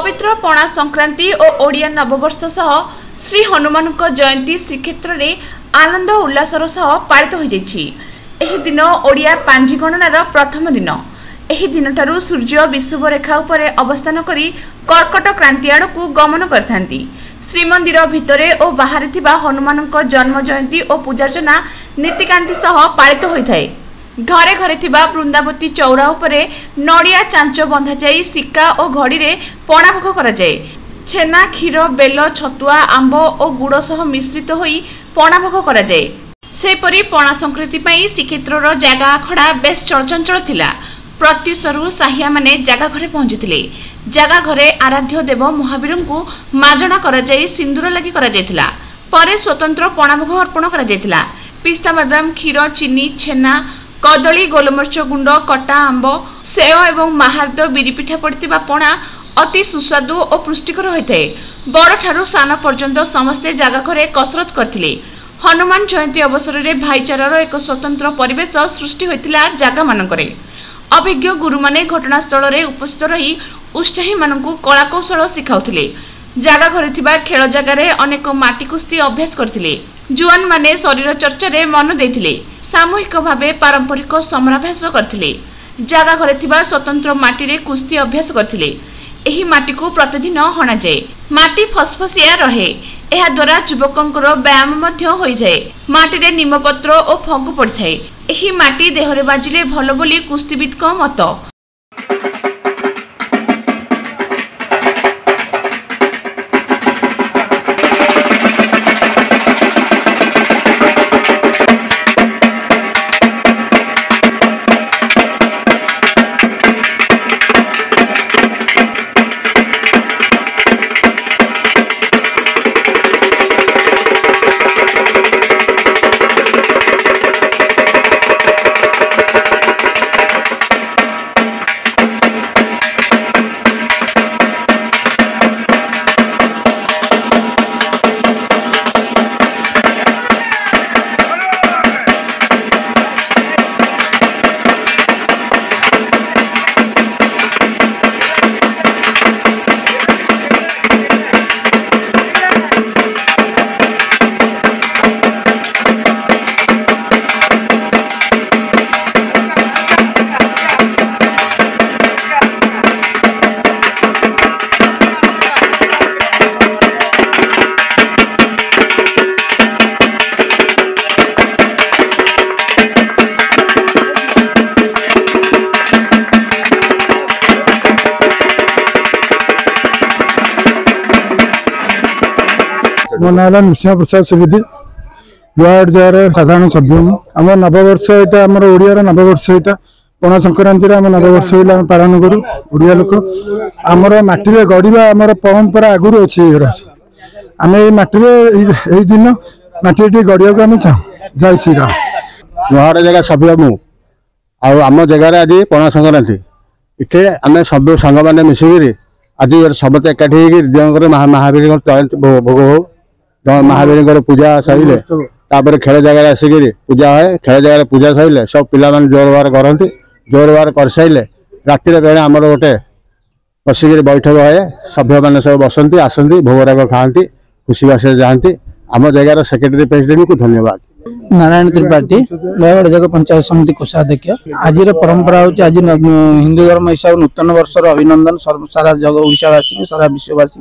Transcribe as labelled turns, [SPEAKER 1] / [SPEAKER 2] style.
[SPEAKER 1] पवित्र पणा संक्रांति और ओडिया नववर्ष सह श्री हनुमान जयंती श्रीक्षेत्र में आनंद उल्लासर सह पालित हो जाइछि। एही दिन ओडिया पांजी गणनार प्रथम दिन। एही दिन ठारू सूर्य विषुव रेखा उपरे अवस्थान करी कर्कट क्रांति आड़कू गमन करथांती। श्रीमंदिर भितरे और बाहर थिबा हनुमान जन्म जयंती और पूजार्चना नीतिकांति सह पालित होइथाय। घरे घरे थिबा वृंदावती चौरा उपरे नड़िया चांच बंधा जाई सिक्का और घड़ी रे पणा भोग करा जाए। छेना क्षीर बेल छतुआ आंब और गुड़ सह मिश्रित होई पणा भोग करा जाए। सेपरी पणा संक्रांति पई श्रीक्षेत्रर जागा आखड़ा बेस चलचंचल थिला। प्रत्युषरु साहिया माने जागा घरे पहुंचुथिले। जागा घरे आराध्य देव महावीर को माजणा करा जाई सिंदूर लागि करा जायथिला। परे स्वतंत्र पणा भोग अर्पण करा जायथिला। पिस्ता बादाम क्षीर चीनी छेना कदली गोलमरीच गुंड कटा आंब सेव एवं महार्द बिरी पिठा पड़ता पणा अति सुस्वादु और पुष्टिकर होता है। बड़ ठारू सान पर्यंत समस्ते जागा घरे कसरत करथिले। हनुमान जयंती अवसर में भाईचारार एक स्वतंत्र परिवेश सृष्टि होता जागा मानकरे। अभिज्ञ गुरु माने घटनास्थल में उपस्थित रही उत्साही मानकु कला कौशल शिखाउथिले। जागा घरे थिबा खेल जगार अनेक माटी कुस्ती अभ्यास करथिले। जुआन माने शरीर चर्चा रे मन देथिले। सामूहिक भावे पारंपरिक समराभ्यास करथिले। जागा घरे थिबा स्वतंत्र माटी रे कुस्ती अभ्यास करथिले। एही माटी को प्रतिदिन हणा जाए। माटी फसफसिया रहे। एहा द्वारा युवकंकर व्यायाम मध्य होई जाए। माटी रे निमपत्र और फगु पड़थाय। एही माटी देहरे बाजिले भलो बोली कुस्तीविद को मत।
[SPEAKER 2] मो ना नृसिंह प्रसाद सुविधि वार्ड जार साधारण सभ्य आम नववर्ष यहाँ आम ओडिया नववर्ष यहाँ पणा संक्रांति आम नववर्ष पालन करूँ ओडिया लोक आमर माटी गढ़ा आमर परंपरा आगुरी अच्छी आम ये दिन माटी गढ़िया को आम चाहूँ जय श्री राम
[SPEAKER 3] वार्ड जगह सभ्य मु आम जगार आज पणा संक्रांति इतने आम सब सांग मैंने मिसिकी आज समस्त एकाठी दिवंकर महावीर जयंती भोग हो महावीर पूजा सरिले खेल जगह आसिक पूजा है। खेल जगह पूजा सरिले सब पिला जोर बार करती जोर बार कर सारे राति बेले आमर गोटे बसिक बैठक है सभ्य मैंने सब बसती आसती भोगराग खाती खुशी बासी जाती आम जगार सेक्रेटरी प्रेसिडेंट को धन्यवाद।
[SPEAKER 4] नारायण त्रिपाठी नयगढ़ जगह पंचायत समिति कोषाध्यक्ष। आज परंपरा हूँ आज हिंदू धर्म हिसाब नूतन वर्षर अभिनंदन सारा जग ओडिशावासी सारा विश्ववासी।